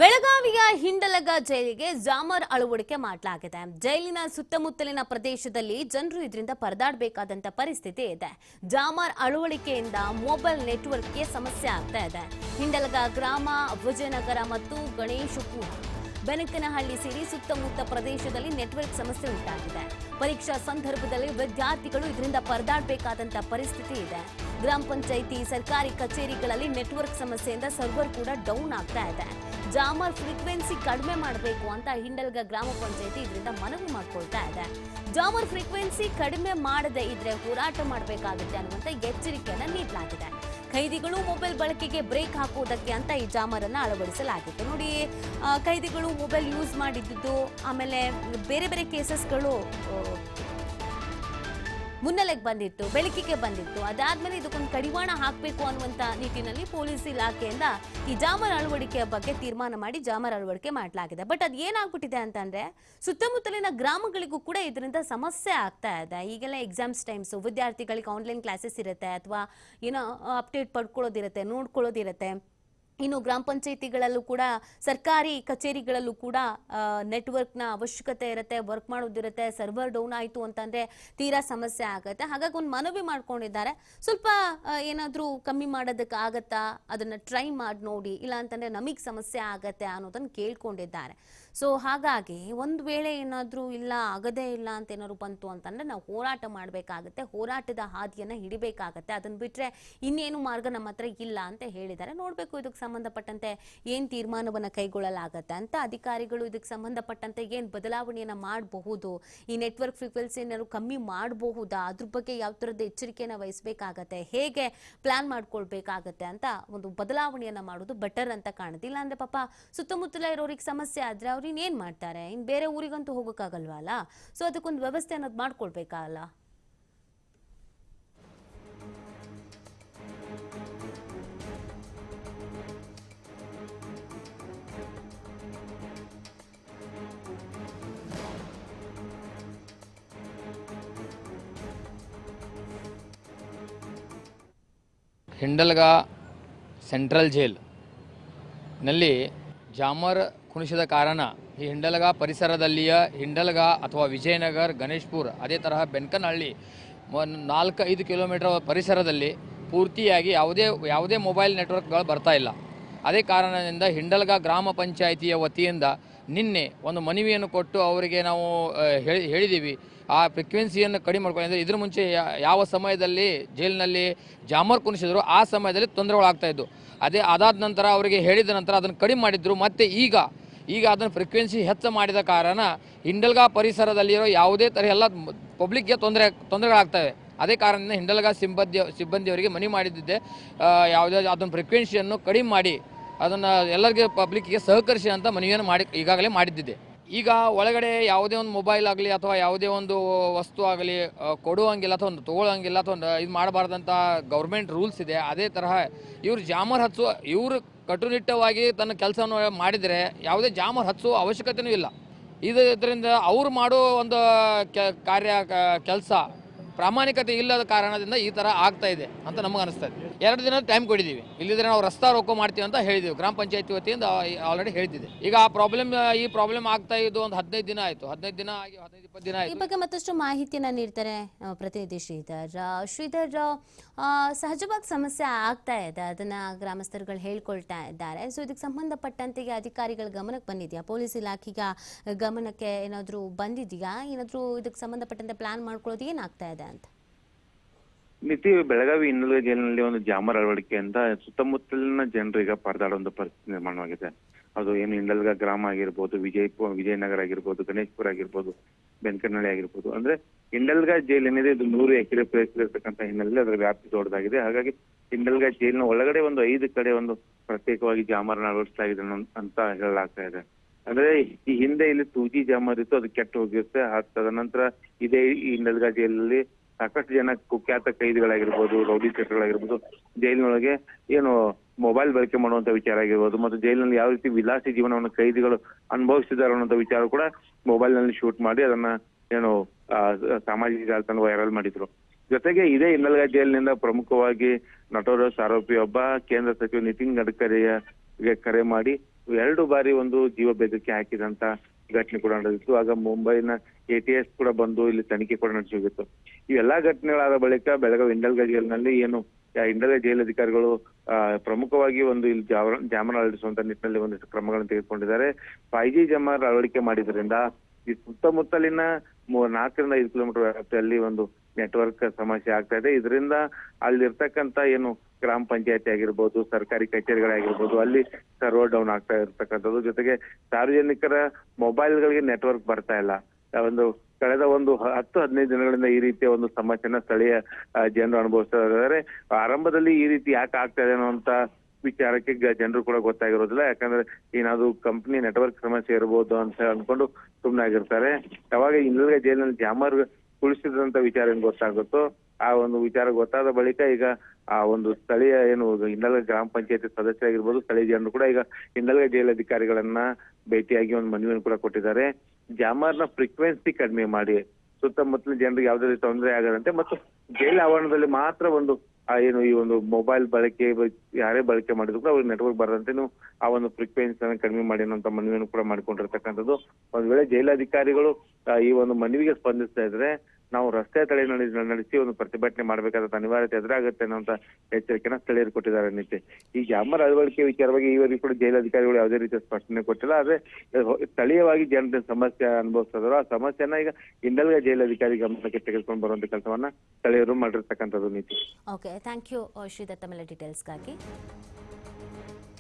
ಬೆಳಗಾವಿಯ ಹಿಂಡಲಗ ಜೈಲಿಗೆ ಜಾಮರ್ ಅಳವಡಿಕೆ ಮಾಡಲಾಗಿದೆ. ಜೈಲಿನ ಸುತ್ತಮುತ್ತಲಿನ ಪ್ರದೇಶದಲ್ಲಿ ಜನರು ಇದರಿಂದ ಪರದಾಡಬೇಕಾದಂತ ಪರಿಸ್ಥಿತಿ ಇದೆ. ಜಾಮರ್ ಅಳವಡಿಕೆಯಿಂದ ಮೊಬೈಲ್ ನೆಟ್ವರ್ಕ್ಗೆ ಸಮಸ್ಯೆ ಆಗ್ತಾ ಇದೆ. ಹಿಂಡಲಗ ಗ್ರಾಮ, ವಿಜಯನಗರ ಮತ್ತು ಗಣೇಶಪುರ, ಬೆನಕನಹಳ್ಳಿ ಸೇರಿ ಸುತ್ತಮುತ್ತ ಪ್ರದೇಶದಲ್ಲಿ ನೆಟ್ವರ್ಕ್ ಸಮಸ್ಯೆ ಉಂಟಾಗಿದೆ. ಪರೀಕ್ಷಾ ಸಂದರ್ಭದಲ್ಲಿ ವಿದ್ಯಾರ್ಥಿಗಳು ಇದರಿಂದ ಪರದಾಡಬೇಕಾದಂತ ಪರಿಸ್ಥಿತಿ ಇದೆ. ಗ್ರಾಮ ಪಂಚಾಯಿತಿ, ಸರ್ಕಾರಿ ಕಚೇರಿಗಳಲ್ಲಿ ನೆಟ್ವರ್ಕ್ ಸಮಸ್ಯೆಯಿಂದ ಸರ್ವರ್ ಕೂಡ ಡೌನ್ ಆಗ್ತಾ ಇದೆ. ಜಾಮರ್ ಫ್ರೀಕ್ವೆನ್ಸಿ ಕಡಿಮೆ ಮಾಡಬೇಕು ಅಂತ ಹಿಂಡಲಗ ಗ್ರಾಮ ಪಂಚಾಯಿತಿ ಇದರಿಂದ ಮನವಿ ಮಾಡ್ಕೊಳ್ತಾ ಇದೆ. ಜಾಮರ್ ಫ್ರೀಕ್ವೆನ್ಸಿ ಕಡಿಮೆ ಮಾಡದೇ ಇದ್ರೆ ಹೋರಾಟ ಮಾಡಬೇಕಾಗುತ್ತೆ ಅನ್ನುವಂತ ಎಚ್ಚರಿಕೆಯನ್ನ ನೀಡಲಾಗಿದೆ. ಖೈದಿಗಳು ಮೊಬೈಲ್ ಬಳಕೆಗೆ ಬ್ರೇಕ್ ಹಾಕುವುದಕ್ಕೆ ಅಂತ ಈ ಜಾಮರ್ ಅನ್ನ ಅಳವಡಿಸಲಾಗಿತ್ತು. ನೋಡಿ, ಖೈದಿಗಳು ಮೊಬೈಲ್ ಯೂಸ್ ಮಾಡಿದ್ದು, ಆಮೇಲೆ ಬೇರೆ ಬೇರೆ ಕೇಸಸ್ಗಳು ಮುನ್ನೆಲೆಗೆ ಬಂದಿತ್ತು, ಬೆಳಕಿಗೆ ಬಂದಿತ್ತು. ಅದಾದ್ಮೇಲೆ ಇದಕ್ಕೊಂದು ಕಡಿವಾಣ ಹಾಕಬೇಕು ಅನ್ನುವಂತ ನಿಟ್ಟಿನಲ್ಲಿ ಪೊಲೀಸ್ ಇಲಾಖೆಯಿಂದ ಈ ಜಾಮರ್ ಅಳವಡಿಕೆಯ ಬಗ್ಗೆ ತೀರ್ಮಾನ ಮಾಡಿ ಜಾಮರ್ ಅಳವಡಿಕೆ ಮಾಡಲಾಗಿದೆ. ಬಟ್ ಅದು ಏನಾಗ್ಬಿಟ್ಟಿದೆ ಅಂತಂದ್ರೆ, ಸುತ್ತಮುತ್ತಲಿನ ಗ್ರಾಮಗಳಿಗೂ ಕೂಡ ಇದರಿಂದ ಸಮಸ್ಯೆ ಆಗ್ತಾ ಇದೆ. ಈಗೆಲ್ಲ ಎಕ್ಸಾಮ್ಸ್ ಟೈಮ್ಸ್, ವಿದ್ಯಾರ್ಥಿಗಳಿಗೆ ಆನ್ಲೈನ್ ಕ್ಲಾಸಸ್ ಇರುತ್ತೆ, ಅಥವಾ ಏನೋ ಅಪ್ಡೇಟ್ ಪಡ್ಕೊಳ್ಳೋದಿರುತ್ತೆ, ನೋಡ್ಕೊಳ್ಳೋದಿರುತ್ತೆ. ಇನ್ನು ಗ್ರಾಮ ಪಂಚಾಯಿತಿಗಳಲ್ಲೂ ಕೂಡ, ಸರ್ಕಾರಿ ಕಚೇರಿಗಳಲ್ಲೂ ಕೂಡ ನೆಟ್ವರ್ಕ್ನ ಅವಶ್ಯಕತೆ ಇರುತ್ತೆ, ವರ್ಕ್ ಮಾಡೋದಿರುತ್ತೆ. ಸರ್ವರ್ ಡೌನ್ ಆಯಿತು ಅಂತಂದರೆ ತೀರಾ ಸಮಸ್ಯೆ ಆಗುತ್ತೆ. ಹಾಗಾಗಿ ಒಂದು ಮನವಿ ಮಾಡ್ಕೊಂಡಿದ್ದಾರೆ, ಸ್ವಲ್ಪ ಏನಾದರೂ ಕಮ್ಮಿ ಮಾಡೋದಕ್ಕೆ ಆಗತ್ತಾ, ಅದನ್ನು ಟ್ರೈ ಮಾಡಿ ನೋಡಿ, ಇಲ್ಲ ಅಂತಂದರೆ ನಮಗೆ ಸಮಸ್ಯೆ ಆಗತ್ತೆ ಅನ್ನೋದನ್ನು ಕೇಳ್ಕೊಂಡಿದ್ದಾರೆ. ಸೊ ಹಾಗಾಗಿ ಒಂದು ವೇಳೆ ಏನಾದರೂ ಇಲ್ಲ, ಆಗದೇ ಇಲ್ಲ ಅಂತ ಏನಾದ್ರು ಬಂತು ಅಂತಂದರೆ ನಾವು ಹೋರಾಟ ಮಾಡಬೇಕಾಗತ್ತೆ, ಹೋರಾಟದ ಹಾದಿಯನ್ನು ಹಿಡಿಬೇಕಾಗತ್ತೆ. ಅದನ್ನು ಬಿಟ್ಟರೆ ಇನ್ನೇನು ಮಾರ್ಗ ನಮ್ಮ ಹತ್ರ ಇಲ್ಲ ಅಂತ ಹೇಳಿದ್ದಾರೆ. ನೋಡಬೇಕು ಇದಕ್ಕೆ ಸಂಬಂಧಪಟ್ಟಂತೆ ಏನು ತೀರ್ಮಾನವನ್ನು ಕೈಗೊಳ್ಳಲಾಗತ್ತೆ ಅಂತ. ಅಧಿಕಾರಿಗಳು ಇದಕ್ಕೆ ಸಂಬಂಧಪಟ್ಟಂತೆ ಏನು ಬದಲಾವಣೆಯನ್ನು ಮಾಡಬಹುದು, ಈ ನೆಟ್ವರ್ಕ್ ಫ್ರೀಕ್ವೆನ್ಸಿಯನ್ನು ಕಮ್ಮಿ ಮಾಡಬಹುದಾ, ಅದ್ರ ಬಗ್ಗೆ ಯಾವ ಥರದ ಎಚ್ಚರಿಕೆಯನ್ನು ವಹಿಸಬೇಕಾಗತ್ತೆ, ಹೇಗೆ ಪ್ಲಾನ್ ಮಾಡ್ಕೊಳ್ಬೇಕಾಗತ್ತೆ ಅಂತ ಒಂದು ಬದಲಾವಣೆಯನ್ನು ಮಾಡೋದು ಬೆಟರ್ ಅಂತ ಕಾಣುತ್ತೆ. ಇಲ್ಲಾಂದರೆ ಪಾಪ ಸುತ್ತಮುತ್ತಲ ಇರೋರಿಗೆ ಸಮಸ್ಯೆ ಆದರೆ ಅವ್ರು ಇನ್ನೇನು ಮಾಡ್ತಾರೆ, ಇನ್ನು ಬೇರೆ ಊರಿಗಂತೂ ಹೋಗೋಕ್ಕಾಗಲ್ವಲ್ಲ. ಸೊ ಅದಕ್ಕೊಂದು ವ್ಯವಸ್ಥೆ ಅನ್ನೋದು ಮಾಡ್ಕೊಳ್ಬೇಕಲ್ಲ. ಹಿಂಡಲಗ ಸೆಂಟ್ರಲ್ ಜೈಲ್ನಲ್ಲಿ ಜಾಮರ್ ಕುಣಿಸಿದ ಕಾರಣ ಈ ಹಿಂಡಲಗ ಪರಿಸರದಲ್ಲಿಯ ಹಿಂಡಲಗ ಅಥವಾ ವಿಜಯನಗರ, ಗಣೇಶಪುರ, ಅದೇ ತರಹ ಬೆನಕನಹಳ್ಳಿ 4-5 ಕಿಲೋಮೀಟರ್ ಪರಿಸರದಲ್ಲಿ ಪೂರ್ತಿಯಾಗಿ ಯಾವುದೇ ಮೊಬೈಲ್ ನೆಟ್ವರ್ಕ್ಗಳು ಬರ್ತಾ ಇಲ್ಲ. ಅದೇ ಕಾರಣದಿಂದ ಹಿಂಡಲಗ ಗ್ರಾಮ ಪಂಚಾಯಿತಿಯ ವತಿಯಿಂದ ನಿನ್ನೆ ಒಂದು ಮನವಿಯನ್ನು ಕೊಟ್ಟು ಅವರಿಗೆ ನಾವು ಹೇಳಿದ್ದೀವಿ, ಆ ಫ್ರೀಕ್ವೆನ್ಸಿಯನ್ನು ಕಡಿಮೆ ಮಾಡ್ಕೊಂಡು. ಇದ್ರ ಮುಂಚೆ ಯಾವ ಸಮಯದಲ್ಲಿ ಜೈಲಿನಲ್ಲಿ ಜಾಮರ್ ಕುಣಿಸಿದ್ರು ಆ ಸಮಯದಲ್ಲಿ ತೊಂದರೆಗಳಾಗ್ತಾಯಿದ್ದು. ಅದಾದ ನಂತರ ಅವರಿಗೆ ಹೇಳಿದ ನಂತರ ಅದನ್ನು ಕಡಿಮೆ ಮಾಡಿದ್ರು. ಮತ್ತು ಈಗ ಅದನ್ನು ಫ್ರೀಕ್ವೆನ್ಸಿ ಹೆಚ್ಚು ಮಾಡಿದ ಕಾರಣ ಹಿಂಡಲಗ ಪರಿಸರದಲ್ಲಿರೋ ಯಾವುದೇ ಥರ ಎಲ್ಲ ಪಬ್ಲಿಕ್ಗೆ ತೊಂದರೆಗಳಾಗ್ತವೆ. ಅದೇ ಕಾರಣದಿಂದ ಹಿಂಡಲಗ ಸಿಬ್ಬಂದಿಯವರಿಗೆ ಮನವಿ ಮಾಡಿದ್ದೆ, ಯಾವುದೇ ಅದನ್ನು ಫ್ರೀಕ್ವೆನ್ಸಿಯನ್ನು ಕಡಿಮೆ ಮಾಡಿ ಅದನ್ನು ಎಲ್ಲರಿಗೆ ಪಬ್ಲಿಕ್ಗೆ ಸಹಕರಿಸಿ ಅಂತ ಮನವಿಯನ್ನು ಈಗಾಗಲೇ ಮಾಡಿದ್ದಿದೆ. ಈಗ ಒಳಗಡೆ ಯಾವುದೇ ಒಂದು ಮೊಬೈಲ್ ಆಗಲಿ ಅಥವಾ ಯಾವುದೇ ಒಂದು ವಸ್ತು ಆಗಲಿ ಕೊಡುವಂಗಿಲ್ಲ ಅಥವಾ ಒಂದು ತೊಗೊಳ್ಳೋಂಗಿಲ್ಲ ಅಥವಾ ಒಂದು ಇದು ಮಾಡಬಾರ್ದಂಥ ಗೌರ್ಮೆಂಟ್ ರೂಲ್ಸ್ ಇದೆ. ಅದೇ ತರಹ ಇವರು ಜಾಮರ್ ಇವರು ಕಟ್ಟುನಿಟ್ಟವಾಗಿ ತನ್ನ ಕೆಲಸವನ್ನು ಮಾಡಿದರೆ ಯಾವುದೇ ಜಾಮರ್ ಹಚ್ಚುವ ಅವಶ್ಯಕತೆಯೂ ಇಲ್ಲ. ಇದರಿಂದ ಅವ್ರು ಮಾಡೋ ಒಂದು ಕೆಲಸ ಪ್ರಾಮಾಣಿಕತೆ ಇಲ್ಲದ ಕಾರಣದಿಂದ ಈ ಥರ ಆಗ್ತಾ ಇದೆ ಅಂತ ನಮಗೆ ಅನಿಸ್ತಾ ಇದೆ. 2 ದಿನ ಟೈಮ್ ಕೊಟ್ಟಿದ್ದೀವಿ, ಇಲ್ಲಿದ್ರೆ ನಾವು ರಸ್ತಾ ರೋಕೋ ಮಾಡ್ತೀವಿ ಅಂತ ಹೇಳಿದ್ದೀವಿ. ಗ್ರಾಮ ಪಂಚಾಯತಿ ವತಿಯಿಂದ ಆಲ್ರೆಡಿ ಹೇಳಿದ್ದಿದೆ. ಈಗ ಈ ಪ್ರಾಬ್ಲಮ್ ಆಗ್ತಾ ಇದ್ದು ಒಂದು 15 ದಿನ ಆಯಿತು, 15 ದಿನ ಆಗಿ 15-20 ದಿನ ಆಯಿತು. ಈ ಬಗ್ಗೆ ಮತ್ತಷ್ಟು ಮಾಹಿತಿಯನ್ನ ನೀಡ್ತಾರೆ ಪ್ರತಿನಿಧಿ ಶ್ರೀಧರ್. ಸಹಜವಾಗಿ ಸಮಸ್ಯೆ ಆಗ್ತಾ ಇದೆ, ಅದನ್ನ ಗ್ರಾಮಸ್ಥರುಗಳು ಹೇಳ್ಕೊಳ್ತಾ ಇದ್ದಾರೆ. ಸೊ ಇದಕ್ಕೆ ಸಂಬಂಧಪಟ್ಟಂತೆ ಅಧಿಕಾರಿಗಳ ಗಮನಕ್ಕೆ ಬಂದಿದೆಯಾ, ಪೊಲೀಸ್ ಇಲಾಖೆಗೆ ಗಮನಕ್ಕೆ ಏನಾದರೂ ಬಂದಿದೆಯಾ, ಏನಾದರೂ ಇದಕ್ಕೆ ಸಂಬಂಧಪಟ್ಟಂತೆ ಪ್ಲಾನ್ ಮಾಡ್ಕೊಳ್ಳೋದು ಏನಾಗ್ತಾ ಇದೆ ಅಂತ? ಬೆಳಗಾವಿ ಹಿಂಡಲಗ ಜೈಲಿನಲ್ಲಿ ಒಂದು ಜಾಮರ್ ಅಳವಡಿಕೆಯಿಂದ ಸುತ್ತಮುತ್ತಲಿನ ಜನರಿಗೆ ಪರದಾಡುವಂತ ಪರಿಸ್ಥಿತಿ ನಿರ್ಮಾಣವಾಗಿದೆ. ಅದು ಏನು ಹಿಂಡಲಗ ಗ್ರಾಮ ಆಗಿರ್ಬೋದು, ವಿಜಯನಗರ ಆಗಿರ್ಬೋದು, ಗಣೇಶಪುರ ಆಗಿರ್ಬೋದು, ಬೆನಕನಹಳ್ಳಿ ಆಗಿರ್ಬೋದು. ಅಂದ್ರೆ ಹಿಂಡಲಗ ಜೈಲ್ ಏನಿದೆ ಇದು 100 ಎಕರೆ ಇರತಕ್ಕಂತ ಹಿನ್ನೆಲೆಯಲ್ಲಿ ಅದರ ವ್ಯಾಪ್ತಿ ದೊಡ್ಡದಾಗಿದೆ. ಹಾಗಾಗಿ ಹಿಂಡಲಗ ಜೈಲಿನ ಒಳಗಡೆ ಒಂದು 5 ಕಡೆ ಒಂದು ಪ್ರತ್ಯೇಕವಾಗಿ ಜಾಮರ್ ಅಳವಡಿಸಲಾಗಿದೆ ಅಂತ ಹೇಳಲಾಗ್ತಾ ಇದೆ. ಅಂದ್ರೆ ಈ ಹಿಂದೆ ಇಲ್ಲಿ 2G ಜಾಮರ್ ಇತ್ತು, ಅದು ಕೆಟ್ಟು ಹೋಗಿರುತ್ತೆ. ತದನಂತರ ಇದೇ ಹಿಂಡಲಗ ಜೈಲಲ್ಲಿ ಸಾಕಷ್ಟು ಜನ ಕುಖ್ಯಾತ ಕೈದಿಗಳಾಗಿರ್ಬೋದು, ರೌಡಿ ಶೀಟರ್ಗಳಾಗಿರ್ಬೋದು, ಜೈಲಿನೊಳಗೆ ಏನು ಮೊಬೈಲ್ ಬಳಕೆ ಮಾಡುವಂತ ವಿಚಾರ ಆಗಿರ್ಬೋದು, ಮತ್ತು ಜೈಲಿನಲ್ಲಿ ಯಾವ ರೀತಿ ವಿಲಾಸಿ ಜೀವನವನ್ನು ಕೈದಿಗಳು ಅನುಭವಿಸಿದ್ದಾರೆ ಅನ್ನೋ ವಿಚಾರ ಕೂಡ ಮೊಬೈಲ್ ನಲ್ಲಿ ಶೂಟ್ ಮಾಡಿ ಅದನ್ನ ಏನು ಸಾಮಾಜಿಕ ಜಾಲತಾಣ ವೈರಲ್ ಮಾಡಿದ್ರು. ಜೊತೆಗೆ ಇದೇ ಹಿಂಡಲಗ ಜೈಲಿನಿಂದ ಪ್ರಮುಖವಾಗಿ ನಟೋರಸ್ ಆರೋಪಿ ಒಬ್ಬ ಕೇಂದ್ರ ಸಚಿವ ನಿತಿನ್ ಗಡ್ಕರಿಗೆ ಕರೆ ಮಾಡಿ 2 ಬಾರಿ ಒಂದು ಜೀವ ಬೆದರಿಕೆ ಹಾಕಿದಂತ ಘಟನೆ ಕೂಡ ನಡೆದಿತ್ತು. ಆಗ ಮುಂಬೈನ ATS ಕೂಡ ಬಂದು ಇಲ್ಲಿ ತನಿಖೆ ಕೂಡ ನಡೆಸಿ ಹೋಗಿತ್ತು. ಇವೆಲ್ಲಾ ಘಟನೆಗಳಾದ ಬಳಿಕ ಬೆಳಗಾವಿ ಹಿಂಡಲ್ಗಾ ಜೈಲಿನಲ್ಲಿ ಏನು ಹಿಂಡಲ್ಗಾ ಜೈಲ್ ಅಧಿಕಾರಿಗಳು ಪ್ರಮುಖವಾಗಿ ಒಂದು ಇಲ್ಲಿ ಜಾಮರ್ ಅಳವಡಿಸುವಂತ ನಿಟ್ಟಿನಲ್ಲಿ ಒಂದಿಷ್ಟು ಕ್ರಮಗಳನ್ನು ತೆಗೆದುಕೊಂಡಿದ್ದಾರೆ. 5G ಜಾಮರ್ ಅಳವಡಿಕೆ ಮಾಡಿದ್ರಿಂದ ಈ ಸುತ್ತಮುತ್ತಲಿನ 4 ರಿಂದ 5 ಕಿಲೋಮೀಟರ್ ವ್ಯಾಪ್ತಿಯಲ್ಲಿ ಒಂದು ನೆಟ್ವರ್ಕ್ ಸಮಸ್ಯೆ ಆಗ್ತಾ ಇದೆ. ಇದರಿಂದ ಅಲ್ಲಿರ್ತಕ್ಕಂತ ಏನು ಗ್ರಾಮ ಪಂಚಾಯತಿ ಆಗಿರ್ಬೋದು, ಸರ್ಕಾರಿ ಕಚೇರಿಗಳಾಗಿರ್ಬೋದು, ಅಲ್ಲಿ ಸರ್ವರ್ ಡೌನ್ ಆಗ್ತಾ ಇರ್ತಕ್ಕಂಥದ್ದು. ಜೊತೆಗೆ ಸಾರ್ವಜನಿಕರ ಮೊಬೈಲ್ಗಳಿಗೆ ನೆಟ್ವರ್ಕ್ ಬರ್ತಾ ಇಲ್ಲ. ಒಂದು ಕಳೆದ ಒಂದು 10-15 ದಿನಗಳಿಂದ ಈ ರೀತಿಯ ಒಂದು ಸಮಸ್ಯೆನ ಸ್ಥಳೀಯ ಜನರು ಅನುಭವಿಸ್ತಾ ಇದ್ದಾರೆ. ಆರಂಭದಲ್ಲಿ ಈ ರೀತಿ ಯಾಕೆ ಆಗ್ತಾ ಇದೆ ಅನ್ನುವಂತ ವಿಚಾರಕ್ಕೆ ಜನರು ಕೂಡ ಗೊತ್ತಾಗಿರೋದಿಲ್ಲ. ಯಾಕಂದ್ರೆ ಏನಾದ್ರು ಕಂಪನಿ ನೆಟ್ವರ್ಕ್ ಸಮಸ್ಯೆ ಇರಬಹುದು ಅಂತ ಅನ್ಕೊಂಡು ಸುಮ್ಮನೆ ಆಗಿರ್ತಾರೆ. ಯಾವಾಗ ಹಿಂಡಲ್ಗಾ ಜೈಲಿನಲ್ಲಿ ಜಾಮರ್ ಕುಳಿಸಿದಂತ ವಿಚಾರ ಏನ್ ಗೊತ್ತಾಗುತ್ತೋ ಆ ಒಂದು ವಿಚಾರ ಗೊತ್ತಾದ ಬಳಿಕ ಈಗ ಆ ಒಂದು ಸ್ಥಳೀಯ ಏನು ಹಿಂಡಲ್ಗಾ ಗ್ರಾಮ ಪಂಚಾಯತಿ ಸದಸ್ಯರಾಗಿರ್ಬೋದು, ಸ್ಥಳೀಯ ಜನರು ಕೂಡ ಈಗ ಹಿಂಡಲ್ಗಾ ಜೈಲ್ ಅಧಿಕಾರಿಗಳನ್ನ ಭೇಟಿಯಾಗಿ ಒಂದು ಮನವಿಯನ್ನು ಕೂಡ ಕೊಟ್ಟಿದ್ದಾರೆ. ಜಾಮರ್ನ ಫ್ರೀಕ್ವೆನ್ಸಿ ಕಡಿಮೆ ಮಾಡಿ ಸುತ್ತಮುತ್ತಲಿನ ಜನರಿಗೆ ಯಾವುದೇ ರೀತಿ ತೊಂದರೆ ಆಗದಂತೆ ಮತ್ತು ಜೈಲ್ ಆವರಣದಲ್ಲಿ ಮಾತ್ರ ಒಂದು ಏನು ಈ ಒಂದು ಮೊಬೈಲ್ ಬಳಕೆ ಯಾರೇ ಬಳಕೆ ಮಾಡಿದ್ರು ಕೂಡ ಅವ್ರಿಗೆ ನೆಟ್ವರ್ಕ್ ಬರದಂತೆ ಆ ಒಂದು ಫ್ರೀಕ್ವೆನ್ಸಿ ಕಡಿಮೆ ಮಾಡಿ ಅನ್ನೋಂತ ಮನವಿಯನ್ನು ಕೂಡ ಮಾಡಿಕೊಂಡಿರ್ತಕ್ಕಂಥದ್ದು. ಒಂದ್ ವೇಳೆ ಜೈಲಾಧಿಕಾರಿಗಳು ಈ ಒಂದು ಮನವಿಗೆ ಸ್ಪಂದಿಸ್ತಾ ಇದ್ರೆ ನಾವು ರಸ್ತೆ ತಡೆ ನಡೆಸಿ ಒಂದು ಪ್ರತಿಭಟನೆ ಮಾಡಬೇಕಾದ ಅನಿವಾರ್ಯತೆ ಎದುರಾಗುತ್ತೆ ಅನ್ನೋಂತ ಎಚ್ಚರಿಕೆನ ಸ್ಥಳೀಯರು ಕೊಟ್ಟಿದ್ದಾರೆ. ನಿತ್ಯ ಈ ಜಾಮರ್ ಅಳವಡಿಕೆ ವಿಚಾರವಾಗಿ ಈವರೆಗೂ ಕೂಡ ಜೈಲಾಧಿಕಾರಿಗಳು ಯಾವುದೇ ರೀತಿಯ ಸ್ಪಷ್ಟನೆ ಕೊಟ್ಟಿಲ್ಲ. ಆದ್ರೆ ಸ್ಥಳೀಯವಾಗಿ ಜನರ ಸಮಸ್ಯೆ ಅನುಭವಿಸ್ತಾ ಇದ್ರು. ಆ ಸಮಸ್ಯೆನ ಈಗ ಹಿಂಡಲ್ಗಾ ಜೈಲಾಧಿಕಾರಿ ಗಮನಕ್ಕೆ ತೆಗೆದುಕೊಂಡು ಬರುವಂತ ಕೆಲಸವನ್ನ ಸ್ಥಳೀಯರು ಮಾಡಿರ್ತಕ್ಕಂಥದ್ದು. ನೀತಿ. ಓಕೆ, ಥ್ಯಾಂಕ್ ಯು ಶ್ರೀದತ್ತ ಮೇಲೆ ಡೀಟೇಲ್ಸ್ಗಾಗಿ.